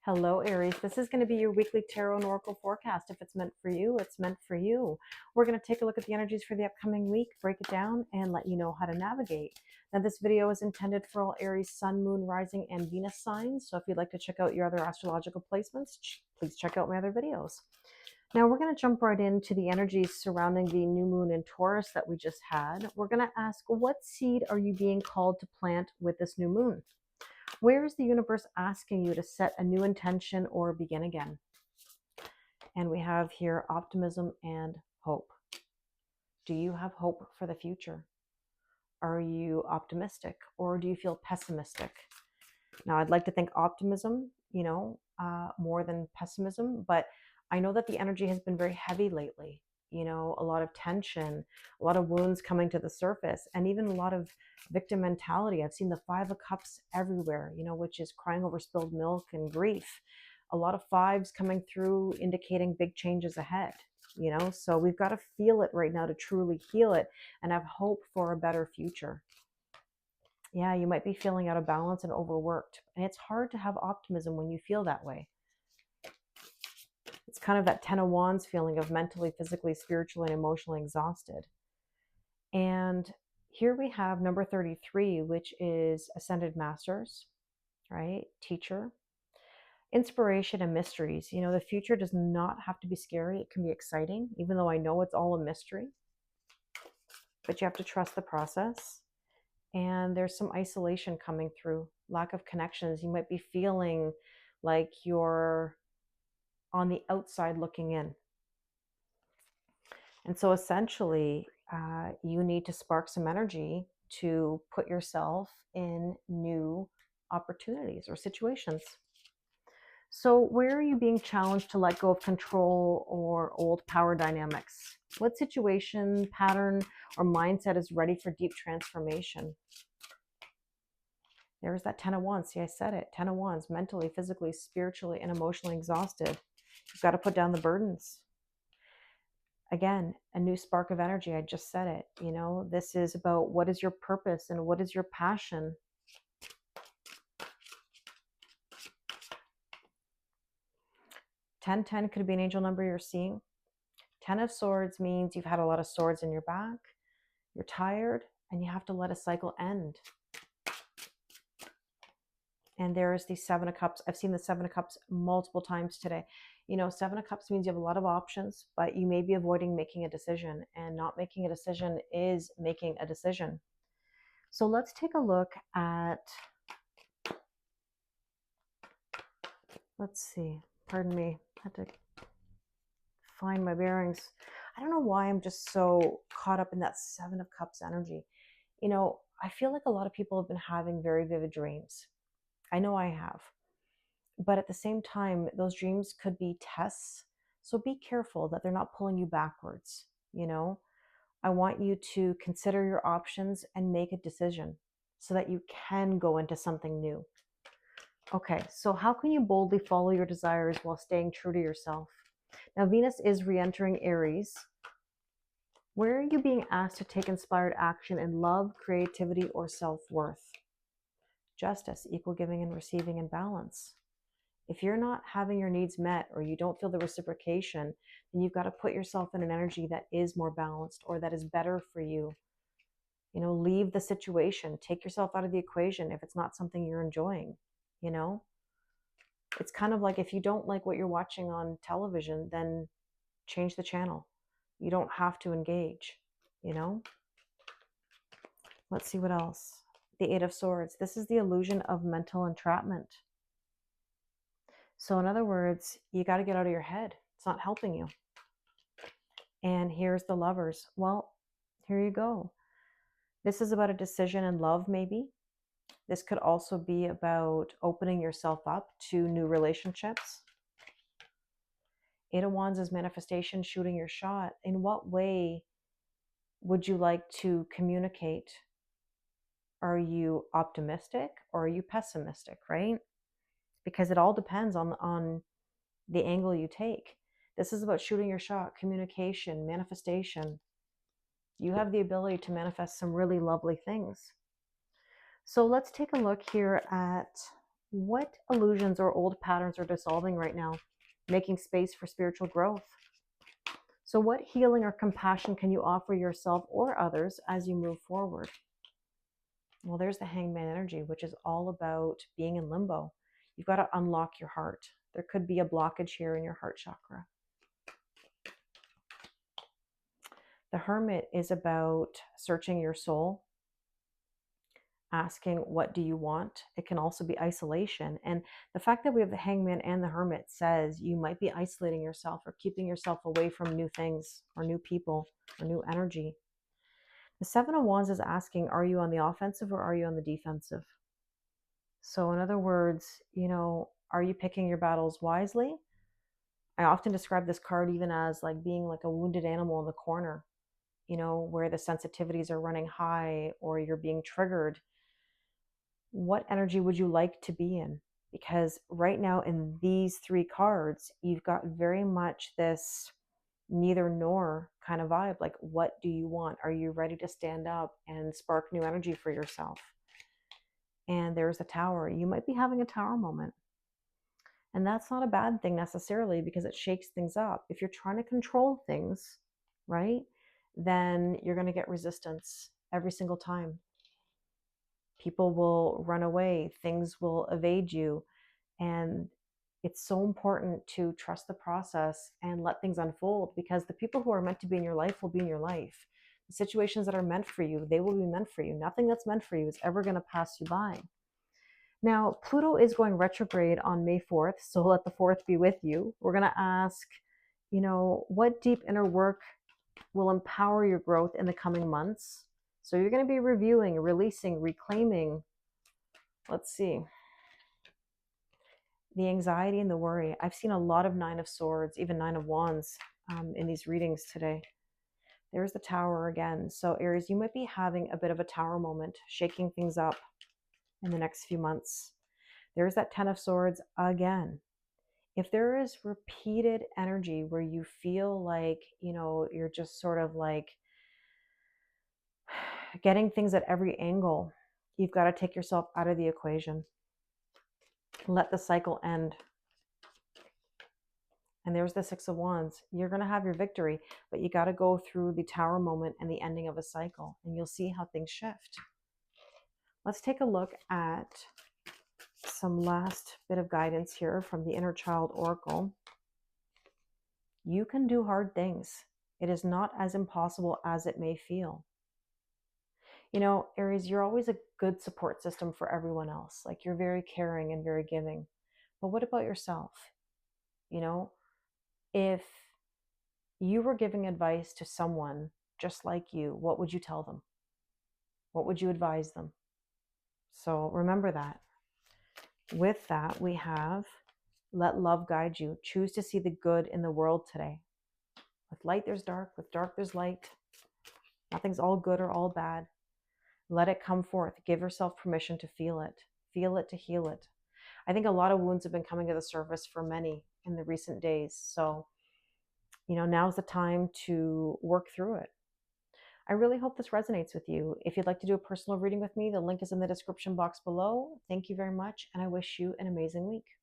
Hello, Aries. This is going to be your weekly tarot and oracle forecast. If it's meant for you, it's meant for you. We're going to take a look at the energies for the upcoming week, break it down, and let you know how to navigate. Now, this video is intended for all Aries, Sun, Moon, Rising, and Venus signs. So if you'd like to check out your other astrological placements, please check out my other videos. Now, we're going to jump right into the energies surrounding the new moon in Taurus that we just had. We're going to ask, what seed are you being called to plant with this new moon? Where is the universe asking you to set a new intention or begin again? And we have here optimism and hope. Do you have hope for the future? Are you optimistic or do you feel pessimistic? Now, I'd like to think optimism, more than pessimism, but I know that the energy has been very heavy lately. A lot of tension, a lot of wounds coming to the surface, and even a lot of victim mentality. I've seen the 5 of Cups everywhere, which is crying over spilled milk and grief. A lot of 5s coming through indicating big changes ahead, so we've got to feel it right now to truly heal it and have hope for a better future. Yeah, you might be feeling out of balance and overworked, and it's hard to have optimism when you feel that way. It's kind of that 10 of Wands feeling of mentally, physically, spiritually, and emotionally exhausted. And here we have number 33, which is Ascended Masters, right? Teacher. Inspiration and mysteries. The future does not have to be scary. It can be exciting, even though I know it's all a mystery. But you have to trust the process. And there's some isolation coming through, lack of connections. You might be feeling like you're on the outside looking in. And so essentially, you need to spark some energy to put yourself in new opportunities or situations. So where are you being challenged to let go of control or old power dynamics? What situation, pattern, or mindset is ready for deep transformation? There's that 10 of Wands. See, I said it. 10 of Wands, mentally, physically, spiritually, and emotionally exhausted. You've got to put down the burdens. Again, a new spark of energy. I just said it. This is about what is your purpose and what is your passion. Ten could be an angel number you're seeing. 10 of Swords means you've had a lot of swords in your back. You're tired and you have to let a cycle end. And there's the 7 of Cups. I've seen the 7 of Cups multiple times today. 7 of Cups means you have a lot of options, but you may be avoiding making a decision. And not making a decision is making a decision. So let's take a look at, let's see, pardon me, I had to find my bearings. I don't know why I'm just so caught up in that 7 of Cups energy. I feel like a lot of people have been having very vivid dreams. I know I have. But at the same time, those dreams could be tests. So be careful that they're not pulling you backwards. I want you to consider your options and make a decision so that you can go into something new. Okay, so how can you boldly follow your desires while staying true to yourself? Now, Venus is re-entering Aries. Where are you being asked to take inspired action in love, creativity, or self-worth? Justice, equal giving and receiving, and balance. If you're not having your needs met or you don't feel the reciprocation, then you've got to put yourself in an energy that is more balanced or that is better for you. Leave the situation, take yourself out of the equation if it's not something you're enjoying. It's kind of like if you don't like what you're watching on television, then change the channel. You don't have to engage, Let's see what else. The 8 of Swords. This is the illusion of mental entrapment. So in other words, you got to get out of your head. It's not helping you. And here's the Lovers. Well, here you go. This is about a decision in love, maybe. This could also be about opening yourself up to new relationships. 8 of Wands is manifestation, shooting your shot. In what way would you like to communicate? Are you optimistic or are you pessimistic, right? Because it all depends on the angle you take. This is about shooting your shot, communication, manifestation. You have the ability to manifest some really lovely things. So let's take a look here at What illusions or old patterns are dissolving right now, making space for spiritual growth? So, what healing or compassion can you offer yourself or others as you move forward? Well, there's the Hangman energy, which is all about being in limbo. You've got to unlock your heart. There could be a blockage here in your heart chakra. The Hermit is about searching your soul, asking, what do you want? It can also be isolation. And the fact that we have the Hangman and the Hermit says you might be isolating yourself or keeping yourself away from new things or new people or new energy. The Seven of Wands is asking, are you on the offensive or are you on the defensive? So, in other words, are you picking your battles wisely? I often describe this card even as like being like a wounded animal in the corner, where the sensitivities are running high or you're being triggered. What energy would you like to be in? Because right now in these three cards, you've got very much this neither nor kind of vibe. Like, what do you want? Are you ready to stand up and spark new energy for yourself? And there's the Tower. You might be having a Tower moment. And that's not a bad thing necessarily because it shakes things up. If you're trying to control things, right, then you're going to get resistance every single time. People will run away, things will evade you. And it's so important to trust the process and let things unfold, because the people who are meant to be in your life will be in your life. The situations that are meant for you, they will be meant for you. Nothing that's meant for you is ever going to pass you by. Now, Pluto is going retrograde on May 4th, so let the 4th be with you. We're going to ask, what deep inner work will empower your growth in the coming months? So you're going to be reviewing, releasing, reclaiming. Let's see. The anxiety and the worry. I've seen a lot of Nine of Swords, even Nine of Wands in these readings today. There's the Tower again. So Aries, you might be having a bit of a Tower moment, shaking things up in the next few months. There's that Ten of Swords again. If there is repeated energy where you feel like, you're just sort of like getting things at every angle, you've got to take yourself out of the equation. Let the cycle end. And there's the Six of Wands. You're going to have your victory, but you got to go through the Tower moment and the ending of a cycle, and you'll see how things shift. Let's take a look at some last bit of guidance here from the Inner Child Oracle. You can do hard things. It is not as impossible as it may feel. Aries, you're always a good support system for everyone else. Like, you're very caring and very giving. But what about yourself? If you were giving advice to someone just like you, what would you tell them? What would you advise them? So remember that. With that, we have let love guide you. Choose to see the good in the world today. With light, there's dark. With dark, there's light. Nothing's all good or all bad. Let it come forth. Give yourself permission to feel it. Feel it to heal it. I think a lot of wounds have been coming to the surface for many in the recent days. So, now's the time to work through it. I really hope this resonates with you. If you'd like to do a personal reading with me, the link is in the description box below. Thank you very much, and I wish you an amazing week.